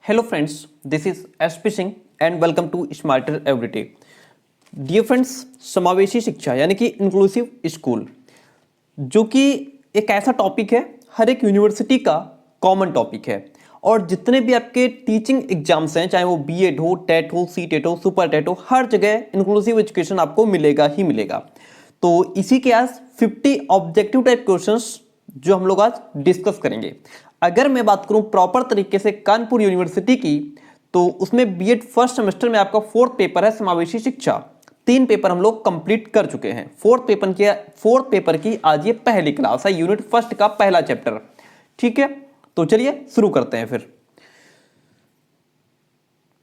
Hello friends, this is SP Singh and welcome to Smarter Everyday. Dear friends, समावेशी शिक्षा यानी कि इंक्लूसिव स्कूल, जो कि एक ऐसा टॉपिक है, हर एक यूनिवर्सिटी का कॉमन टॉपिक है। और जितने भी आपके टीचिंग एग्जाम्स हैं, चाहे वो बीएड हो, टेट हो, सीटेट हो, सुपर टेट हो, हर जगह इंक्लूसिव एजुकेशन आपको मिलेगा ही मिलेगा। तो इसी के आज 50 ऑब्जेक्टिव टाइप क्वेश्चंस जो हम लोग आज डिस्कस करेंगे। अगर मैं बात करूं प्रॉपर तरीके से कानपुर यूनिवर्सिटी की, तो उसमें बीएड फर्स्ट सेमेस्टर में आपका 4th पेपर है समावेशी शिक्षा। 3 पेपर हम लोग कंप्लीट कर चुके हैं। 4th पेपर की आज ये पहली क्लास है, यूनिट फर्स्ट का पहला चैप्टर। ठीक है, तो चलिए शुरू करते हैं फिर।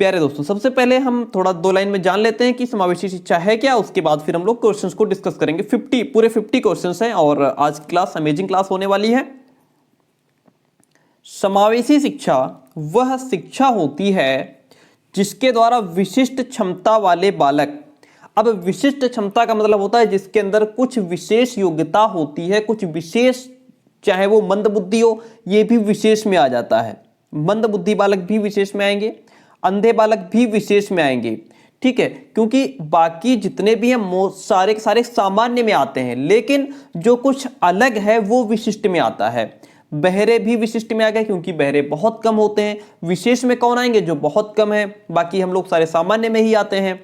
प्यारे दोस्तों, सबसे पहले हम थोड़ा 2 लाइन में जान लेते हैं कि समावेशी शिक्षा है क्या। उसके बाद फिर हम लोग क्वेश्चंस को डिस्कस करेंगे। पूरे 50 क्वेश्चंस हैं और आज क्लास अमेजिंग क्लास होने वाली है। समावेशी शिक्षा वह शिक्षा होती है जिसके द्वारा विशिष्ट क्षमता वाले बालक, अब विशिष्ट क्षमता का मतलब होता है जिसके अंदर कुछ विशेष योग्यता होती है, कुछ विशेष, चाहे वो मंद बुद्धि हो, ये भी विशेष में आ जाता है। मंद बुद्धि बालक भी विशेष में आएंगे, अंधे बालक भी विशेष में आएंगे। ठीक है, क्योंकि बाकी जितने भी हैं सारे के सारे सामान्य में आते हैं, लेकिन जो कुछ अलग है वो विशिष्ट में आता है। बहरे भी विशिष्ट में आ गए क्योंकि बहरे बहुत कम होते हैं। विशेष में कौन आएंगे? जो बहुत कम है। बाकी हम लोग सारे सामान्य में ही आते हैं।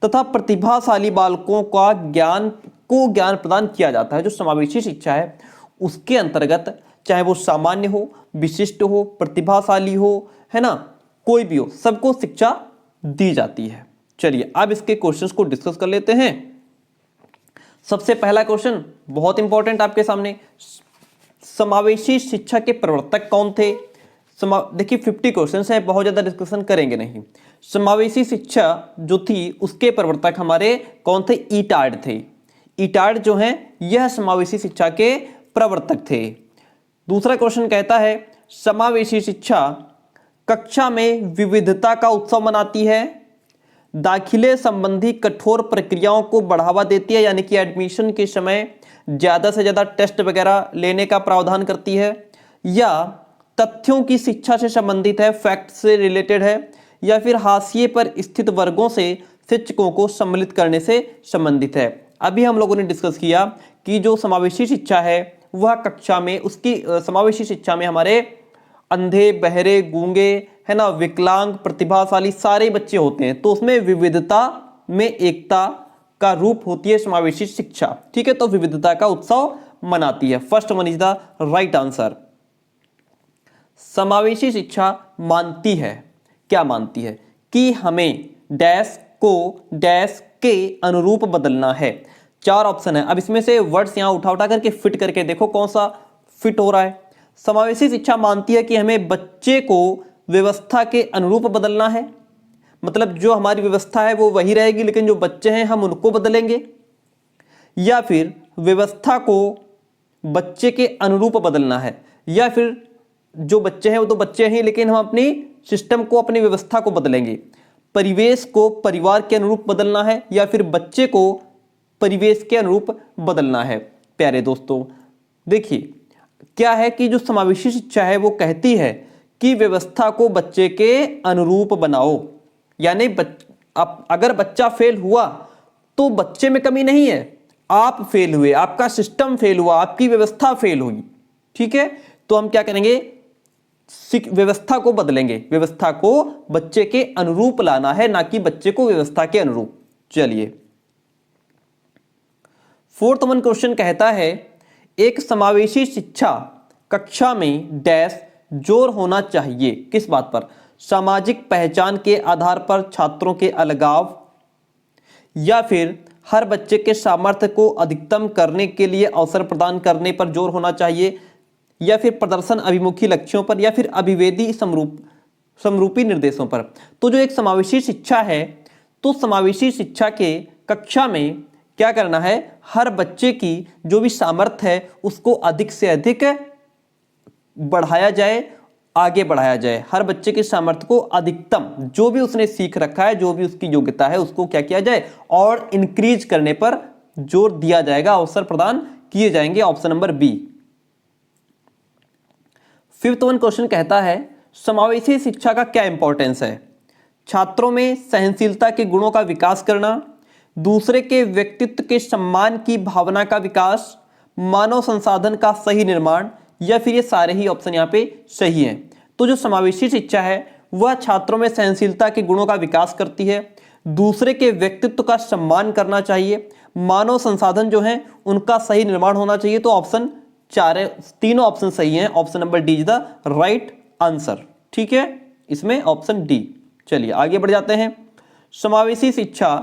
तथा प्रतिभाशाली बालकों का ज्ञान प्रदान किया जाता है। जो समावेशी शिक्षा है उसके अंतर्गत चाहे वो सामान्य हो, विशिष्ट हो, प्रतिभाशाली हो, है ना, कोई भी हो, सबको शिक्षा दी जाती है। चलिए अब इसके क्वेश्चंस को डिस्कस कर लेते हैं। सबसे पहला क्वेश्चन बहुत इंपॉर्टेंट आपके सामने, समावेशी शिक्षा के प्रवर्तक कौन थे? देखिए 50 क्वेश्चंस हैं, बहुत ज्यादा डिस्कशन करेंगे नहीं। समावेशी शिक्षा जो थी उसके प्रवर्तक हमारे कौन थे? ईटार्ड थे। ईटार्ड जो हैं यह समावेशी शिक्षा के प्रवर्तक थे। दूसरा क्वेश्चन कहता है समावेशी शिक्षा कक्षा में विविधता का उत्सव मनाती है, दाखिले संबंधी कठोर प्रक्रियाओं को बढ़ावा देती है, यानी कि एडमिशन के समय ज्यादा से ज्यादा टेस्ट वगैरह लेने का प्रावधान करती है, या तथ्यों की शिक्षा से संबंधित है, फैक्ट से रिलेटेड है, या फिर हाशिए पर स्थित वर्गों से शिक्षकों को सम्मिलित करने से संबंधित है। अभी हम लोगों ने डिस्कस किया कि जो समावेशी शिक्षा है वह कक्षा में, उसकी समावेशी शिक्षा में हमारे अंधे, बहरे, गूंगे, है ना, विकलांग, प्रतिभाशाली सारे बच्चे होते हैं। तो उसमें विविधता में एकता का रूप होती है समावेशी शिक्षा। ठीक है, तो विविधता का उत्सव मनाती है। First one is the right answer. समावेशी शिक्षा मानती है, क्या मानती है? कि हमें डैश को डैश के अनुरूप बदलना है। 4 ऑप्शन है। अब इसमें से वर्ड्स यहां उठा करके फिट करके देखो कौन सा फिट हो रहा है। समावेशी शिक्षा मानती है कि हमें बच्चे को व्यवस्था के अनुरूप बदलना है, मतलब जो हमारी व्यवस्था है वो वही रहेगी, लेकिन जो बच्चे हैं हम उनको बदलेंगे, या फिर व्यवस्था को बच्चे के अनुरूप बदलना है, या फिर जो बच्चे हैं वो तो बच्चे हैं लेकिन हम अपनी सिस्टम को, अपनी व्यवस्था को बदलेंगे। परिवेश को परिवार के अनुरूप बदलना है, या फिर बच्चे को परिवेश के अनुरूप बदलना है। प्यारे दोस्तों देखिए क्या है कि जो समावेशी शिक्षा है वो कहती है कि व्यवस्था को बच्चे के अनुरूप बनाओ, यानी अगर बच्चा फेल हुआ तो बच्चे में कमी नहीं है, आप फेल हुए, आपका सिस्टम फेल हुआ, आपकी व्यवस्था फेल हुई। ठीक है, तो हम क्या करेंगे? व्यवस्था को बदलेंगे, व्यवस्था को बच्चे के अनुरूप लाना है, ना कि बच्चे को व्यवस्था के अनुरूप। चलिए 4th वन क्वेश्चन कहता है एक समावेशी शिक्षा कक्षा में डैश जोर होना चाहिए। किस बात पर? सामाजिक पहचान के आधार पर छात्रों के अलगाव, या फिर हर बच्चे के सामर्थ्य को अधिकतम करने के लिए अवसर प्रदान करने पर जोर होना चाहिए, या फिर प्रदर्शन अभिमुखी लक्ष्यों पर, या फिर अभिवेदी समरूपी निर्देशों पर। तो जो एक समावेशी शिक्षा है, तो समावेशी शिक्षा के कक्षा में क्या करना है? हर बच्चे की जो भी सामर्थ्य है उसको अधिक से अधिक बढ़ाया जाए, आगे बढ़ाया जाए। हर बच्चे के सामर्थ्य को अधिकतम, जो भी उसने सीख रखा है, जो भी उसकी योग्यता है, उसको क्या किया जाए? और इंक्रीज करने पर जोर दिया जाएगा, अवसर प्रदान किए जाएंगे। Option number B. 5th one question कहता है समावेशी शिक्षा का क्या इंपॉर्टेंस है? छात्रों में सहनशीलता के गुणों का विकास करना, दूसरे के व्यक्तित्व के सम्मान की भावना का विकास, मानव संसाधन का सही निर्माण, या फिर ये सारे ही ऑप्शन यहाँ पे सही हैं। तो जो समावेशी शिक्षा है वह छात्रों में सहनशीलता के गुणों का विकास करती है, दूसरे के व्यक्तित्व का सम्मान करना चाहिए, मानव संसाधन जो है उनका सही निर्माण होना चाहिए। तो ऑप्शन चार है, तीनों ऑप्शन सही हैं। Option number D is the right answer. ठीक है, इसमें ऑप्शन डी। चलिए आगे बढ़ जाते हैं। समावेशी शिक्षा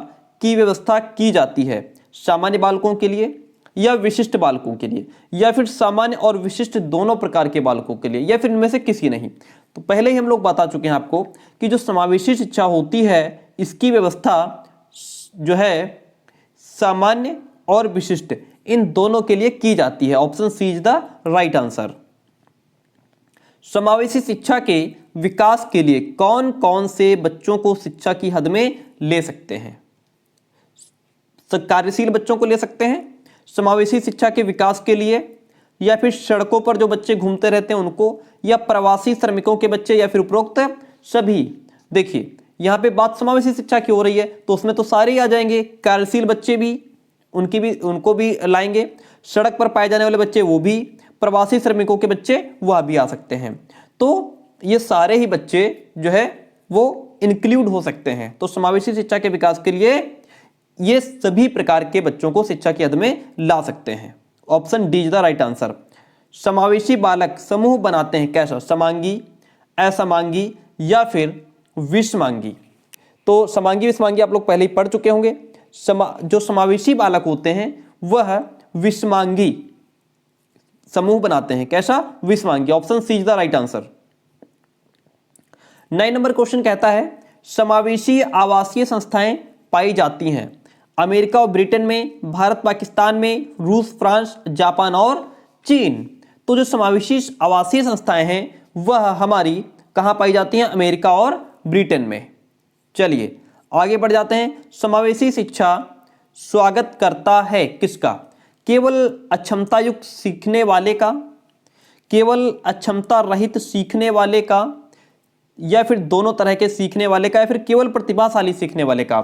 की व्यवस्था की जाती है सामान्य बालकों के लिए या विशिष्ट बालकों के लिए, या फिर सामान्य और विशिष्ट दोनों प्रकार के बालकों के लिए, या फिर इनमें से किसी नहीं। तो पहले ही हम लोग बता चुके हैं आपको कि जो समावेशी शिक्षा होती है इसकी व्यवस्था जो है सामान्य और विशिष्ट इन दोनों के लिए की जाती है। Option C is the right answer. समावेशी शिक्षा के विकास के लिए कौन कौन से बच्चों को शिक्षा की हद में ले सकते हैं? कार्यशील बच्चों को ले सकते हैं समावेशी शिक्षा के विकास के लिए, या फिर सड़कों पर जो बच्चे घूमते रहते हैं उनको, या प्रवासी श्रमिकों के बच्चे, या फिर उपरोक्त सभी। देखिए यहाँ पे बात समावेशी शिक्षा की हो रही है तो उसमें तो सारे ही आ जाएंगे। कार्यशील बच्चे भी उनको भी लाएंगे, सड़क पर पाए जाने वाले बच्चे वो भी, प्रवासी श्रमिकों के बच्चे वह भी आ सकते हैं। तो ये सारे ही बच्चे जो है वो इंक्लूड हो सकते हैं। तो समावेशी शिक्षा के विकास के लिए ये सभी प्रकार के बच्चों को शिक्षा की हद में ला सकते हैं। Option D is the right answer. समावेशी बालक समूह बनाते हैं कैसा? समांगी, असमांगी, या फिर विषमांगी। तो समांगी विषमांगी आप लोग पहले ही पढ़ चुके होंगे। जो समावेशी बालक होते हैं वह विषमांगी समूह बनाते हैं कैसा? विषमांगी। Option C is the right answer. 9 number question कहता है समावेशी आवासीय संस्थाएं पाई जाती हैं अमेरिका और ब्रिटेन में, भारत पाकिस्तान में, रूस, फ्रांस, जापान और चीन। तो जो समावेशी आवासीय संस्थाएं हैं वह हमारी कहां पाई जाती हैं? अमेरिका और ब्रिटेन में। चलिए आगे बढ़ जाते हैं। समावेशी शिक्षा स्वागत करता है किसका? केवल अक्षमता युक्त सीखने वाले का, केवल अक्षमता रहित सीखने वाले का, या फिर दोनों तरह के सीखने वाले का, या फिर केवल प्रतिभाशाली सीखने वाले का?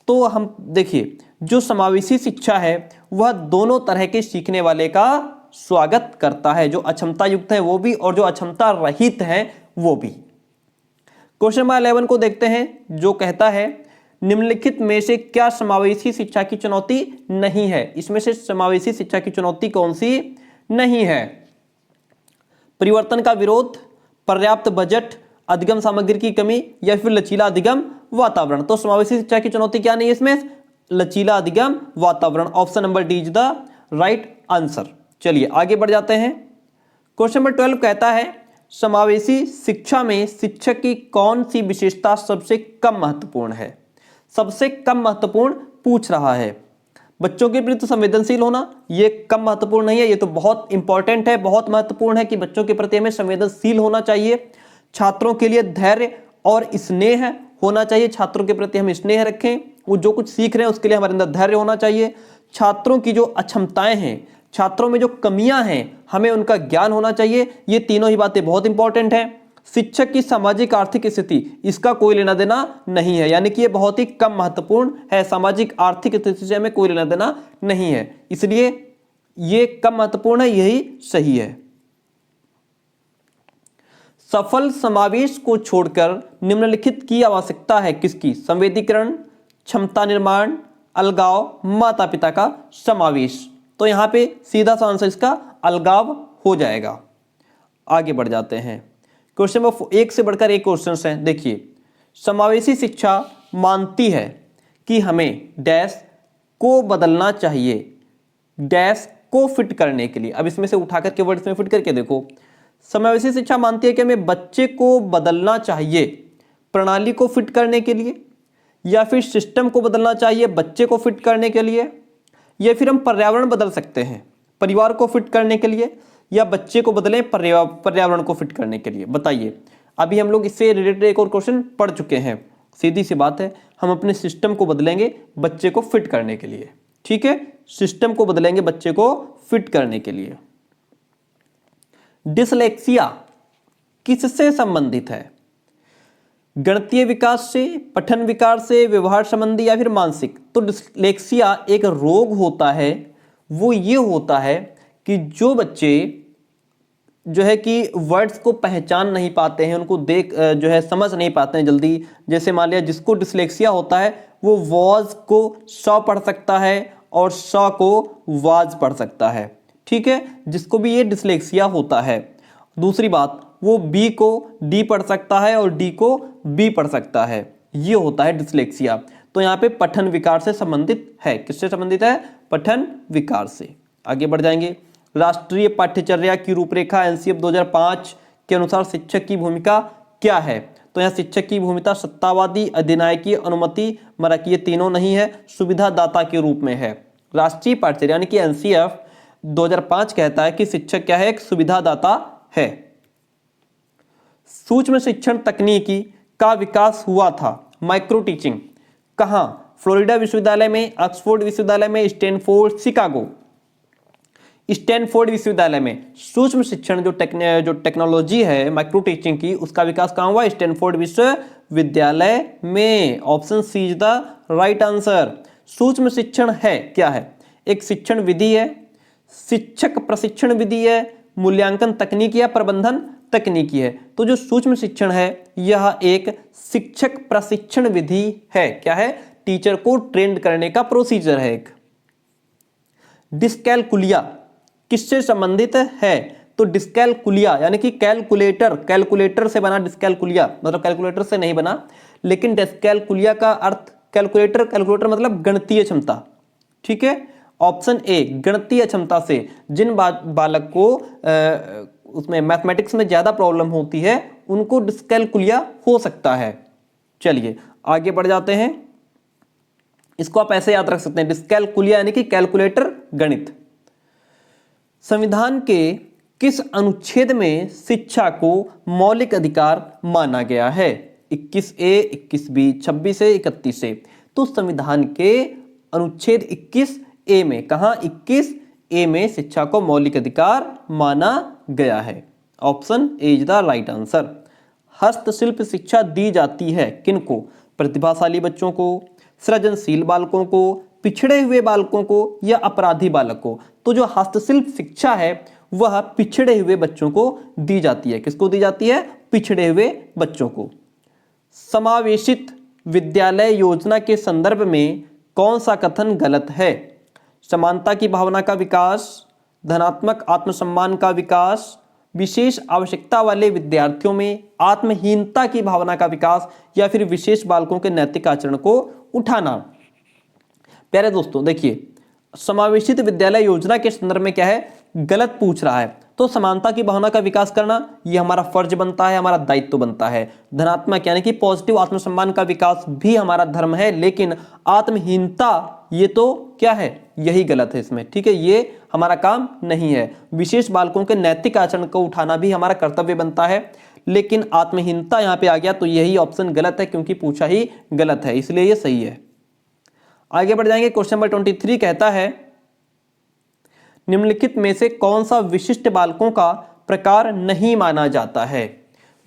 तो हम देखिए जो समावेशी शिक्षा है वह दोनों तरह के सीखने वाले का स्वागत करता है, जो अक्षमता युक्त है वो भी और जो अक्षमता रहित है वो भी। क्वेश्चन नंबर 11 को देखते हैं जो कहता है निम्नलिखित में से क्या समावेशी शिक्षा की चुनौती नहीं है? इसमें से समावेशी शिक्षा की चुनौती कौन सी नहीं है? परिवर्तन का विरोध, पर्याप्त बजट, अधिगम सामग्री की कमी, या फिर लचीला अधिगम वातावरण। तो समावेशी शिक्षा की चुनौती क्या नहीं है इसमें? लचीला अधिगम वातावरण। Option number D is the right answer. चलिए आगे बढ़ जाते हैं। क्वेश्चन नंबर 12 कहता है समावेशी शिक्षा में शिक्षक की कौन सी विशेषता सबसे कम महत्वपूर्ण है? सबसे कम महत्वपूर्ण पूछ रहा है। बच्चों के प्रति संवेदनशील होना ये कम महत्वपूर्ण नहीं है, ये तो बहुत इंपॉर्टेंट है, बहुत महत्वपूर्ण है कि बच्चों के प्रति हमें संवेदनशील होना चाहिए। छात्रों के लिए धैर्य और स्नेह होना चाहिए, छात्रों के प्रति हम स्नेह रखें, वो जो कुछ सीख रहे हैं उसके लिए हमारे अंदर धैर्य होना चाहिए। छात्रों की जो अक्षमताएं हैं, छात्रों में जो कमियां हैं, हमें उनका ज्ञान होना चाहिए। ये तीनों ही बातें बहुत इंपॉर्टेंट हैं। शिक्षक की सामाजिक आर्थिक स्थिति, इसका कोई लेना देना नहीं है, यानी कि ये बहुत ही कम महत्वपूर्ण है। सामाजिक आर्थिक स्थिति से हमें कोई लेना देना नहीं है, इसलिए ये कम महत्वपूर्ण है, यही सही है। सफल समावेश को छोड़कर निम्नलिखित की आवश्यकता है किसकी? संवेदीकरण, क्षमता निर्माण, अलगाव, माता पिता का समावेश। तो यहां पे सीधा सा आंसर इसका अलगाव हो जाएगा। आगे बढ़ जाते हैं। क्वेश्चन नंबर 1 से बढ़कर एक क्वेश्चन है। देखिए समावेशी शिक्षा मानती है कि हमें डैश को बदलना चाहिए डैश को फिट करने के लिए। अब इसमें से उठा करके वर्ड्स में फिट करके देखो। समावेशी शिक्षा मानती है कि हमें बच्चे को बदलना चाहिए प्रणाली को फिट करने के लिए, या फिर सिस्टम को बदलना चाहिए बच्चे को फिट करने के लिए, या फिर हम पर्यावरण बदल सकते हैं परिवार को फिट करने के लिए, या बच्चे को बदलें पर्यावरण को फिट करने के लिए। बताइए, अभी हम लोग इससे रिलेटेड एक और क्वेश्चन पढ़ चुके हैं। सीधी सी बात है, हम अपने सिस्टम को बदलेंगे बच्चे को फिट करने के लिए। ठीक है, सिस्टम को बदलेंगे बच्चे को फिट करने के लिए। डिसलेक्सिया किससे संबंधित है? गणितीय विकास से, पठन विकार से, व्यवहार संबंधी या फिर मानसिक? तो डिस्लेक्सिया एक रोग होता है, वो ये होता है कि जो बच्चे जो है कि वर्ड्स को पहचान नहीं पाते हैं, उनको देख जो है समझ नहीं पाते हैं जल्दी। जैसे मान लिया जिसको डिस्लेक्सिया होता है वो वॉज को सौ पढ़ सकता है और सौ को वाज पढ़ सकता है, ठीक है, जिसको भी ये डिस्लेक्सिया होता है। दूसरी बात, वो बी को डी पढ़ सकता है और डी को बी पढ़ सकता है, ये होता है डिस्लेक्सिया। तो यहाँ पे पठन विकार से संबंधित है। किससे संबंधित है? पठन विकार से। आगे बढ़ जाएंगे। राष्ट्रीय पाठ्यचर्या की रूपरेखा एनसीएफ 2005 के अनुसार शिक्षक की भूमिका क्या है? तो यहाँ शिक्षक की भूमिका सत्तावादी, अधिनायकी, अनुमति, मरकीय तीनों नहीं है, सुविधादाता के रूप में है। राष्ट्रीय पाठ्यचर्या यानी कि एनसीएफ 2005 कहता है कि शिक्षक क्या है? एक सुविधादाता है। सूक्ष्म शिक्षण तकनीकी का विकास हुआ था, माइक्रो टीचिंग, कहां? फ्लोरिडा विश्वविद्यालय में, ऑक्सफोर्ड विश्वविद्यालय में, स्टैनफोर्ड, शिकागो। स्टैनफोर्ड विश्वविद्यालय में सूक्ष्म शिक्षण जो टेक्नोलॉजी है माइक्रो टीचिंग की, उसका विकास कहां हुआ? स्टैनफोर्ड विश्वविद्यालय में। Option C is the right answer. सूक्ष्म शिक्षण है क्या है? एक शिक्षण विधि है, शिक्षक प्रशिक्षण विधि है, मूल्यांकन तकनीकी या प्रबंधन तकनीकी है। तो जो सूक्ष्म शिक्षण है यह एक शिक्षक प्रशिक्षण विधि है। क्या है? टीचर को ट्रेन करने का प्रोसीजर है एक। डिस्कैलकुलिया किससे संबंधित है? तो डिस्कैलकुलिया यानी कि कैलकुलेटर, कैलकुलेटर से बना डिस्कैलकुलिया, मतलब कैलकुलेटर से नहीं बना, लेकिन डिस्कैलकुलिया का अर्थ कैलकुलेटर, कैलकुलेटर मतलब गणितीय क्षमता, ठीक है। ऑप्शन ए गणितीय क्षमता से, जिन बालक को उसमें मैथमेटिक्स में ज्यादा प्रॉब्लम होती है उनको डिस्कैलकुलिया हो सकता है। चलिए आगे बढ़ जाते हैं। इसको आप ऐसे याद रख सकते हैं, डिस्कैलकुलिया यानी कि कैलकुलेटर गणित। संविधान के किस अनुच्छेद में शिक्षा को मौलिक अधिकार माना गया है? 21A, 21B, 26 से 31 से। तो संविधान के अनुच्छेद 21A में, कहां? 21A में शिक्षा को मौलिक अधिकार माना गया है। Option A is the right answer. हस्तशिल्प शिक्षा दी जाती है किनको? प्रतिभाशाली बच्चों को, सृजनशील बालकों को, पिछड़े हुए बालकों को या अपराधी बालक को? तो जो हस्तशिल्प शिक्षा है वह पिछड़े हुए बच्चों को दी जाती है। किसको दी जाती है? पिछड़े हुए बच्चों को। समावेशित विद्यालय योजना के संदर्भ में कौन सा कथन गलत है? समानता की भावना का विकास, धनात्मक आत्मसम्मान का विकास, विशेष आवश्यकता वाले विद्यार्थियों में आत्महीनता की भावना का विकास, या फिर विशेष बालकों के नैतिक आचरण को उठाना। प्यारे दोस्तों देखिए, समावेशित विद्यालय योजना के संदर्भ में क्या है? गलत पूछ रहा है। तो समानता की भावना का विकास करना ये हमारा फर्ज बनता है, हमारा दायित्व बनता है। धनात्मक यानी कि पॉजिटिव आत्मसम्मान का विकास भी हमारा धर्म है, लेकिन आत्महीनता ये तो क्या है? यही गलत है इसमें, ठीक है, ये हमारा काम नहीं है। विशेष बालकों के नैतिक आचरण को उठाना भी हमारा कर्तव्य बनता है, लेकिन आत्महीनता यहाँ पे आ गया तो यही ऑप्शन गलत है, क्योंकि पूछा ही गलत है, इसलिए ये सही है। आगे बढ़ जाएंगे। क्वेश्चन नंबर 23 कहता है, निम्नलिखित में से कौन सा विशिष्ट बालकों का प्रकार नहीं माना जाता है?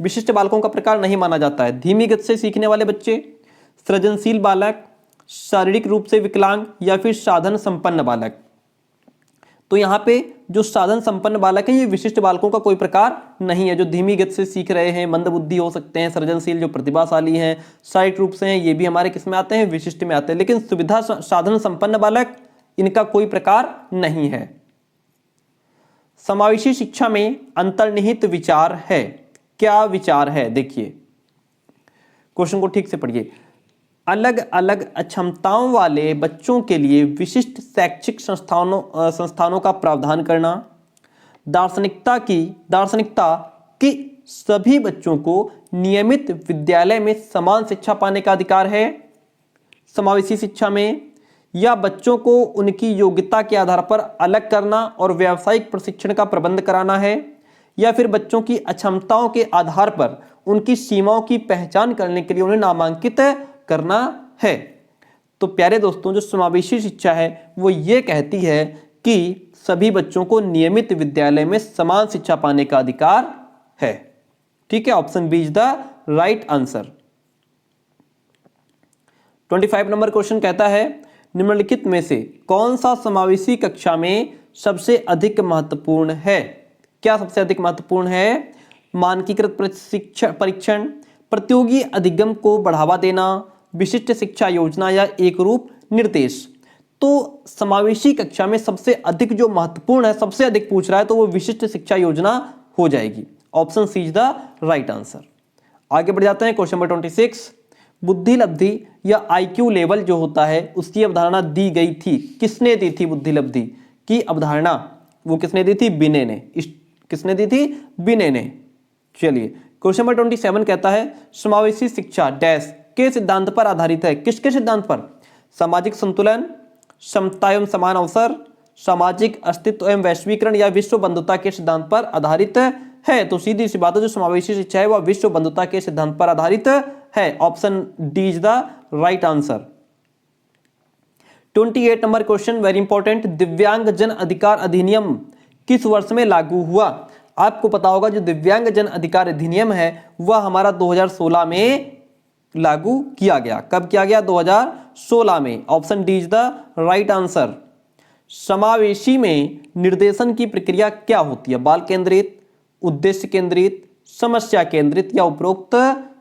विशिष्ट बालकों का प्रकार नहीं माना जाता है। धीमी गति से सीखने वाले बच्चे, सृजनशील बालक, शारीरिक रूप से विकलांग, या फिर साधन संपन्न बालक। तो यहाँ पे जो साधन संपन्न बालक है ये विशिष्ट बालकों का कोई प्रकार नहीं है। जो धीमी गति से सीख रहे हैं, मंदबुद्धि हो सकते हैं, सृजनशील जो प्रतिभाशाली हैं, शारीरिक रूप से हैं, ये भी हमारे किस में आते हैं? विशिष्ट में आते हैं। लेकिन सुविधा साधन संपन्न बालक, इनका कोई प्रकार नहीं है। समावेशी शिक्षा में अंतर्निहित विचार है। क्या विचार है? देखिए क्वेश्चन को ठीक से पढ़िए। अलग अलग अक्षमताओं वाले बच्चों के लिए विशिष्ट शैक्षिक संस्थानों का प्रावधान करना, दार्शनिकता की सभी बच्चों को नियमित विद्यालय में समान शिक्षा पाने का अधिकार है समावेशी शिक्षा में, या बच्चों को उनकी योग्यता के आधार पर अलग करना और व्यावसायिक प्रशिक्षण का प्रबंध कराना है, या फिर बच्चों की अक्षमताओं के आधार पर उनकी सीमाओं की पहचान करने के लिए उन्हें नामांकित करना है। तो प्यारे दोस्तों, जो समावेशी शिक्षा है वो ये कहती है कि सभी बच्चों को नियमित विद्यालय में समान शिक्षा पाने का अधिकार है। ठीक है, option B is the right answer. 25 number question कहता है निम्नलिखित में से कौन सा समावेशी कक्षा में सबसे अधिक महत्वपूर्ण है। क्या सबसे अधिक महत्वपूर्ण है? मानकीकृत परीक्षण, प्रतियोगी अधिगम को बढ़ावा देना, विशिष्ट शिक्षा योजना या एक रूप निर्देश। तो समावेशी कक्षा में सबसे अधिक जो महत्वपूर्ण है, सबसे अधिक पूछ रहा है, तो वो विशिष्ट शिक्षा योजना हो जाएगी। Option C is the right answer. आगे बढ़ जाते हैं क्वेश्चन नंबर 26। बुद्धि लब्धि या आईक्यू लेवल जो होता है उसकी अवधारणा दी गई थी। किसने दी थी बुद्धि लब्धि की अवधारणा? वो किसने दी थी? बिने ने। किसने दी थी? बिने ने। चलिए क्वेश्चन नंबर 27 कहता है समावेशी शिक्षा डैश के सिद्धांत पर आधारित है। किसके सिद्धांत पर? सामाजिक संतुलन, समता एवं समान अवसर, सामाजिक अस्तित्व एवं वैश्वीकरण या विश्व बंधुता के सिद्धांत पर आधारित है। तो सीधी सी बात है, जो समावेशी शिक्षा है वह विश्व बंधुता के सिद्धांत पर आधारित है। Option D is the right answer. 28 number question very important. दिव्यांग जन अधिकार अधिनियम किस वर्ष में लागू हुआ? आपको पता होगा जो दिव्यांग जन अधिकार अधिनियम है वह हमारा 2016 में लागू किया गया। कब किया गया? 2016 में। Option D is the right answer. समावेशी में निर्देशन की प्रक्रिया क्या होती है? बाल केंद्रित, उद्देश्य केंद्रित, समस्या केंद्रित या उपरोक्त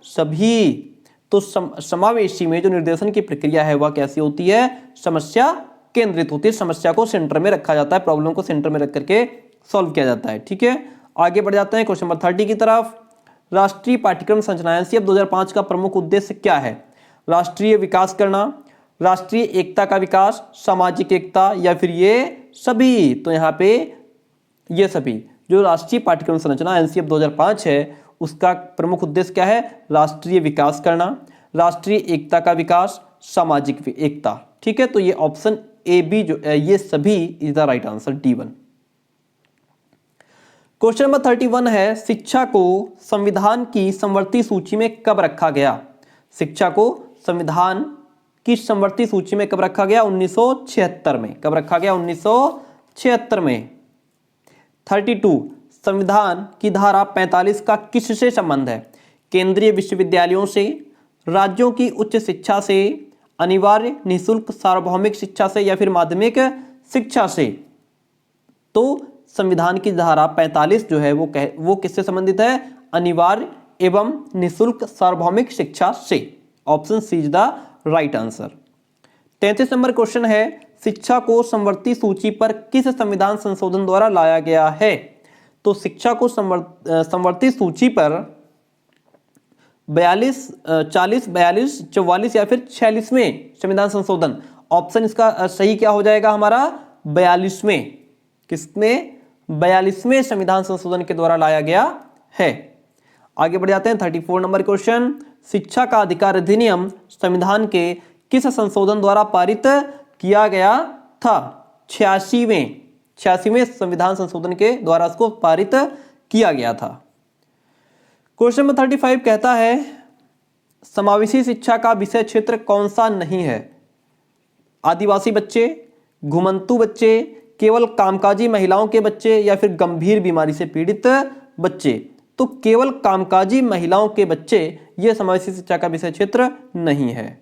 सभी? तो समावेशी में जो निर्देशन की प्रक्रिया है वह कैसी होती है? समस्या केंद्रित होती है। समस्या को सेंटर में रखा जाता है, प्रॉब्लम को सेंटर में रख करके सॉल्व किया जाता है। ठीक है, आगे बढ़ जाते हैं क्वेश्चन नंबर 30 की तरफ। राष्ट्रीय पाठ्यक्रम संरचना एनसीएफ 2005 का प्रमुख उद्देश्य क्या है? राष्ट्रीय विकास करना, राष्ट्रीय एकता का विकास, सामाजिक एकता या फिर ये सभी? तो यहाँ पे ये सभी। जो राष्ट्रीय पाठ्यक्रम संरचना एनसीएफ 2005 है उसका प्रमुख उद्देश्य क्या है? राष्ट्रीय विकास करना, राष्ट्रीय एकता का विकास, सामाजिक एकता। ठीक है, तो ये ऑप्शन ए बी जो ये सभी is the right answer, D1। Question number 31 है शिक्षा को संविधान की समवर्ती सूची में कब रखा गया? शिक्षा को संविधान की समवर्ती सूची में कब रखा गया? 1976 में। कब रखा गया? 1976 में। 32 संविधान की धारा 45 का किससे संबंध है? केंद्रीय विश्वविद्यालयों से, राज्यों की उच्च शिक्षा से, अनिवार्य निःशुल्क सार्वभौमिक शिक्षा से या फिर माध्यमिक शिक्षा से? तो संविधान की धारा 45 जो है वो किससे संबंधित है? अनिवार्य एवं निःशुल्क सार्वभौमिक शिक्षा से। Option C is the right answer. 33 number question है शिक्षा को समवर्ती सूची पर किस संविधान संशोधन द्वारा लाया गया है? तो शिक्षा को समवर्ती सूची पर 42, 40, 42, 44 या फिर 46वें संविधान संशोधन। ऑप्शन इसका सही क्या हो जाएगा हमारा? 42वें। किसमें? 42वें संविधान संशोधन के द्वारा लाया गया है। आगे बढ़ जाते हैं 34 नंबर क्वेश्चन। शिक्षा का अधिकार अधिनियम संविधान के किस संशोधन द्वारा पारित किया गया था? 86वें संविधान संशोधन के द्वारा इसको पारित किया गया था। क्वेश्चन नंबर 35 कहता है समावेशी शिक्षा का विषय क्षेत्र कौन सा नहीं है? आदिवासी बच्चे, घुमंतू बच्चे, केवल कामकाजी महिलाओं के बच्चे या फिर गंभीर बीमारी से पीड़ित बच्चे? तो केवल कामकाजी महिलाओं के बच्चे ये समावेशी शिक्षा का विषय क्षेत्र नहीं है।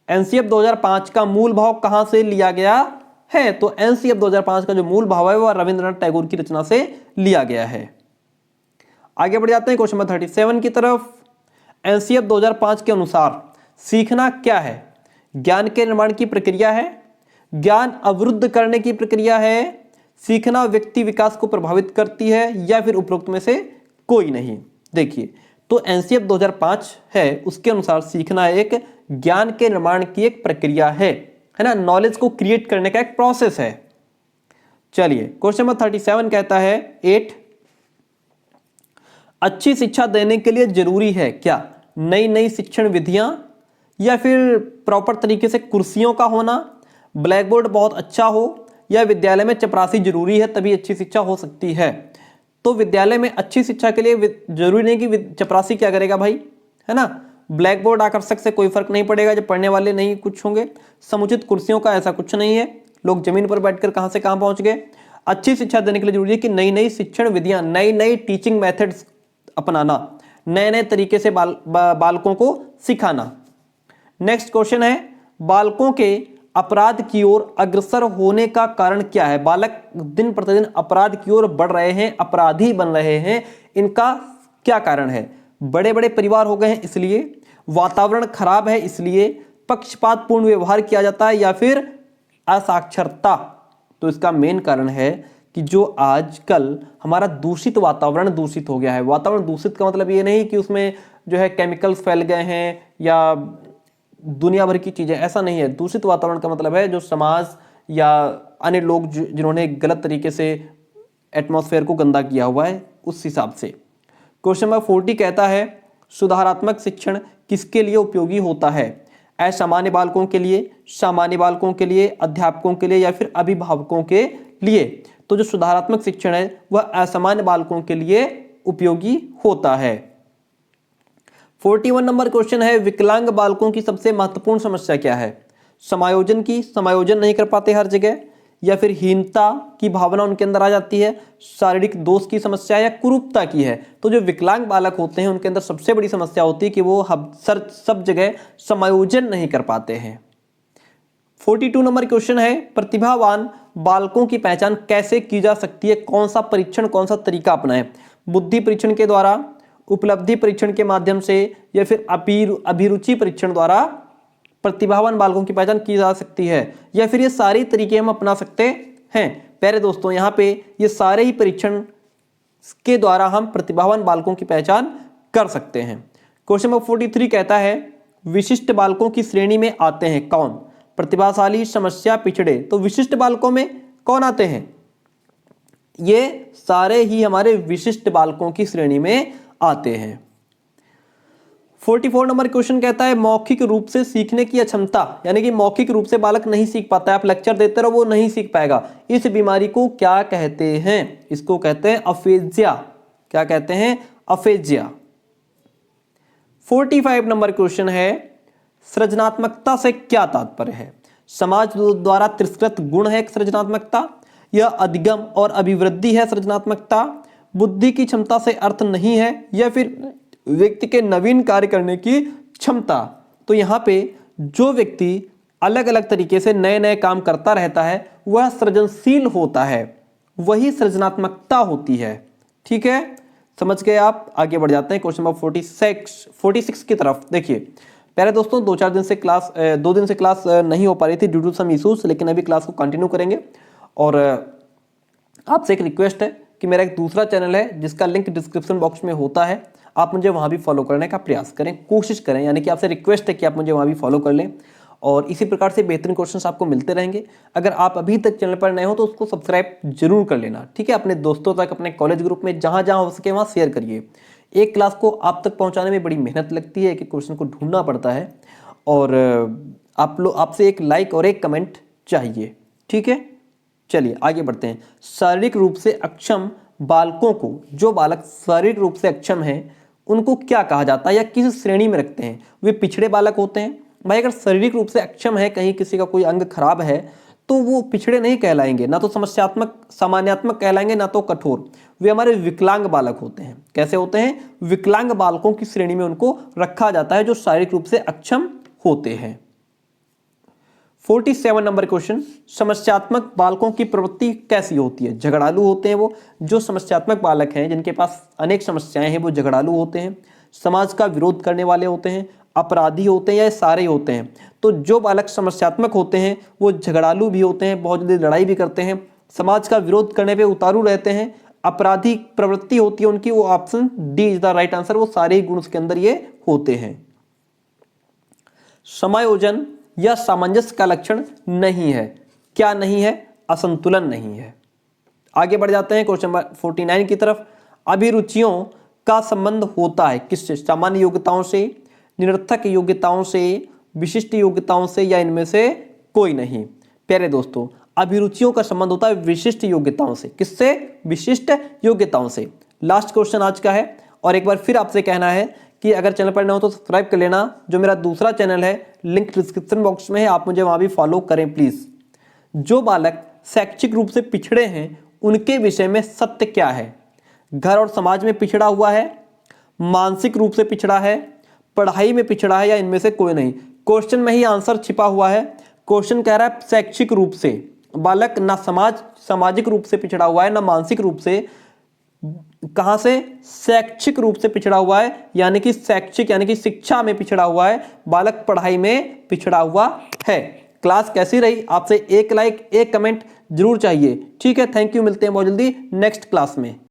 एनसीएफ 2005 का मूल भाव कहां से लिया गया है? तो एनसीएफ 2005 का जो मूल भाव है वह रविंद्रनाथ टैगोर की रचना से लिया गया है। आगे बढ़ जाते हैं क्वेश्चन नंबर 37 की तरफ। एनसीएफ 2005 के अनुसार सीखना क्या है? ज्ञान के निर्माण की प्रक्रिया है, ज्ञान अवरुद्ध करने की प्रक्रिया है, सीखना व्यक्ति विकास को प्रभावित करती है या फिर उपरोक्त में से कोई नहीं? देखिए, तो एनसीएफ 2005 है उसके अनुसार सीखना एक ज्ञान के निर्माण की एक प्रक्रिया है ना, नॉलेज को क्रिएट करने का एक प्रोसेस है। चलिए क्वेश्चन नंबर 37 कहता है 8 अच्छी शिक्षा देने के लिए जरूरी है क्या? नई नई शिक्षण विधियां या फिर प्रॉपर तरीके से कुर्सियों का होना, ब्लैक बोर्ड बहुत अच्छा हो, या विद्यालय में चपरासी जरूरी है तभी अच्छी शिक्षा हो सकती है? तो विद्यालय में अच्छी शिक्षा के लिए जरूरी नहीं कि चपरासी क्या करेगा भाई, है ना। ब्लैक बोर्ड आकर्षक से कोई फर्क नहीं पड़ेगा जब पढ़ने वाले नहीं कुछ होंगे। समुचित कुर्सियों का ऐसा कुछ नहीं है, लोग जमीन पर बैठकर कहां से कहां पहुंच गए। अच्छी शिक्षा देने के लिए जरूरी है कि नई नई शिक्षण विधियां, नई नई टीचिंग मेथड्स अपनाना, नए नए तरीके से बालकों को सिखाना। नेक्स्ट क्वेश्चन है, बालकों के अपराध की ओर अग्रसर होने का कारण क्या है? बालक दिन प्रतिदिन अपराध की ओर बढ़ रहे हैं, अपराधी बन रहे हैं, इनका क्या कारण है? बड़े बड़े परिवार हो गए हैं इसलिए, वातावरण खराब है इसलिए, पक्षपातपूर्ण व्यवहार किया जाता है, या फिर असाक्षरता? तो इसका मेन कारण है कि जो आजकल हमारा दूषित वातावरण दूषित हो गया है। वातावरण दूषित का मतलब ये नहीं कि उसमें जो है केमिकल्स फैल गए हैं या दुनिया भर की चीजें, ऐसा नहीं है। दूषित वातावरण का मतलब है जो समाज या अन्य लोग जिन्होंने गलत तरीके से एटमॉस्फेयर को गंदा किया हुआ है, उस हिसाब से। क्वेश्चन नंबर 40 कहता है, सुधारात्मक शिक्षण किसके लिए उपयोगी होता है? असामान्य बालकों के लिए, सामान्य बालकों के लिए, अध्यापकों के लिए, या फिर अभिभावकों के लिए? तो जो सुधारात्मक शिक्षण है वह असामान्य बालकों के लिए उपयोगी होता है। 41 नंबर क्वेश्चन है, विकलांग बालकों की सबसे महत्वपूर्ण समस्या क्या है? समायोजन की, समायोजन नहीं कर पाते हर जगह, या फिर हीनता की भावना उनके अंदर आ जाती है, शारीरिक दोष की समस्या, या कुरूपता की है? तो जो विकलांग बालक होते हैं उनके अंदर सबसे बड़ी समस्या होती है कि वो सब जगह समायोजन नहीं कर पाते हैं। 42 नंबर क्वेश्चन है, प्रतिभावान बालकों की पहचान कैसे की जा सकती है? कौन सा परीक्षण, कौन सा तरीका अपनाएं? बुद्धि परीक्षण के द्वारा, उपलब्धि परीक्षण के माध्यम से, या फिर अभिरुचि परीक्षण द्वारा प्रतिभावान बालकों की पहचान की जा सकती है, या फिर ये सारे तरीके हम अपना सकते हैं? प्यारे दोस्तों, यहाँ पे ये सारे ही परीक्षण के द्वारा हम प्रतिभावान बालकों की पहचान कर सकते हैं। क्वेश्चन नंबर 43 कहता है, विशिष्ट बालकों की श्रेणी में आते हैं कौन? प्रतिभाशाली, समस्या, पिछड़े? तो विशिष्ट बालकों में कौन आते हैं? ये सारे ही हमारे विशिष्ट बालकों की श्रेणी में आते हैं। 44 नंबर क्वेश्चन कहता है, मौखिक रूप से सीखने की अक्षमता, यानी कि मौखिक रूप से बालक नहीं सीख पाता है, आप लेक्चर देते रहो वो नहीं सीख पाएगा, इस बीमारी को क्या कहते हैं? इसको कहते हैं अफेजिया। क्या कहते हैं? अफेजिया। 45 नंबर क्वेश्चन है, सृजनात्मकता से क्या तात्पर्य है? समाज द्वारा तिरस्कृत गुण है सृजनात्मकता, यह अधिगम और अभिवृद्धि है सृजनात्मकता, बुद्धि की क्षमता से अर्थ नहीं है, या फिर व्यक्ति के नवीन कार्य करने की क्षमता? तो यहाँ पे जो व्यक्ति अलग अलग तरीके से नए नए काम करता रहता है वह सृजनशील होता है, वही सृजनात्मकता होती है। ठीक है, समझ गए आप? आगे बढ़ जाते हैं क्वेश्चन नंबर 46 की तरफ। देखिए पहले दोस्तों, 2 दिन से क्लास नहीं हो पा रही थी ड्यू टू सम इश्यूज, लेकिन अभी क्लास को कंटिन्यू करेंगे। और आपसे एक रिक्वेस्ट है कि मेरा एक दूसरा चैनल है जिसका लिंक डिस्क्रिप्शन बॉक्स में होता है, आप मुझे वहाँ भी फॉलो करने का प्रयास करें, कोशिश करें, यानी कि आपसे रिक्वेस्ट है कि आप मुझे वहाँ भी फॉलो कर लें, और इसी प्रकार से बेहतरीन क्वेश्चंस आपको मिलते रहेंगे। अगर आप अभी तक चैनल पर नए हो तो उसको सब्सक्राइब जरूर कर लेना, ठीक है? अपने दोस्तों तक, अपने कॉलेज ग्रुप में जहाँ जहाँ हो सके वहाँ शेयर करिए। एक क्लास को आप तक पहुँचाने में बड़ी मेहनत लगती है, एक क्वेश्चन को ढूंढना पड़ता है, और आपसे एक लाइक और एक कमेंट चाहिए, ठीक है? चलिए आगे बढ़ते हैं। शारीरिक रूप से अक्षम बालकों को, जो बालक शारीरिक रूप से अक्षम हैं उनको क्या कहा जाता है या किस श्रेणी में रखते हैं? वे पिछड़े बालक होते हैं। भाई अगर शारीरिक रूप से अक्षम है, कहीं किसी का कोई अंग खराब है, तो वो पिछड़े नहीं कहलाएंगे, ना तो समस्यात्मक सामान्यात्मक कहलाएंगे, ना तो कठोर। वे हमारे विकलांग बालक होते हैं। कैसे होते हैं? विकलांग बालकों की श्रेणी में उनको रखा जाता है जो शारीरिक रूप से अक्षम होते हैं। 47 नंबर क्वेश्चन, समस्यात्मक बालकों की प्रवृत्ति कैसी होती है? झगड़ालू होते हैं वो। जो समस्यात्मक बालक हैं, जिनके पास अनेक समस्याएं हैं, वो झगड़ालू होते हैं, समाज का विरोध करने वाले होते हैं, अपराधी होते हैं, या सारे होते हैं? तो जो बालक समस्यात्मक होते हैं वो झगड़ालू भी होते हैं, बहुत जल्दी लड़ाई भी करते हैं, समाज का विरोध करने पर उतारू रहते हैं, अपराधी प्रवृत्ति होती है उनकी, वो option D is the right answer, वो सारे ही गुण उसके अंदर ये होते हैं। समायोजन या सामंजस्य का लक्षण नहीं है। क्या नहीं है? असंतुलन नहीं है। आगे बढ़ जाते हैं क्वेश्चन नंबर 49 की तरफ। अभिरुचियों का संबंध होता है किससे? सामान्य योग्यताओं से, निरर्थक योग्यताओं से, विशिष्ट योग्यताओं से, या इनमें से कोई नहीं? प्यारे दोस्तों, अभिरुचियों का संबंध होता है विशिष्ट योग्यताओं से। किससे? विशिष्ट योग्यताओं से। लास्ट क्वेश्चन आज का है, और एक बार फिर आपसे कहना है कि अगर चैनल पर न हो तो सब्सक्राइब कर लेना। जो मेरा दूसरा चैनल है, लिंक डिस्क्रिप्शन बॉक्स में है, आप मुझे वहां भी फॉलो करें प्लीज। जो बालक शैक्षिक रूप से पिछड़े हैं उनके विषय में सत्य क्या है? घर और समाज में पिछड़ा हुआ है, मानसिक रूप से पिछड़ा है, पढ़ाई में पिछड़ा है, या इनमें से कोई नहीं। क्वेश्चन में ही आंसर छिपा हुआ है। क्वेश्चन कह रहा है शैक्षिक रूप से बालक ना सामाजिक रूप से पिछड़ा हुआ है, ना मानसिक रूप से। कहां से? शैक्षिक रूप से पिछड़ा हुआ है, यानी कि शैक्षिक यानी कि शिक्षा में पिछड़ा हुआ है, बालक पढ़ाई में पिछड़ा हुआ है। क्लास कैसी रही? आपसे एक लाइक एक कमेंट जरूर चाहिए। ठीक है, थैंक यू, मिलते हैं बहुत जल्दी नेक्स्ट क्लास में।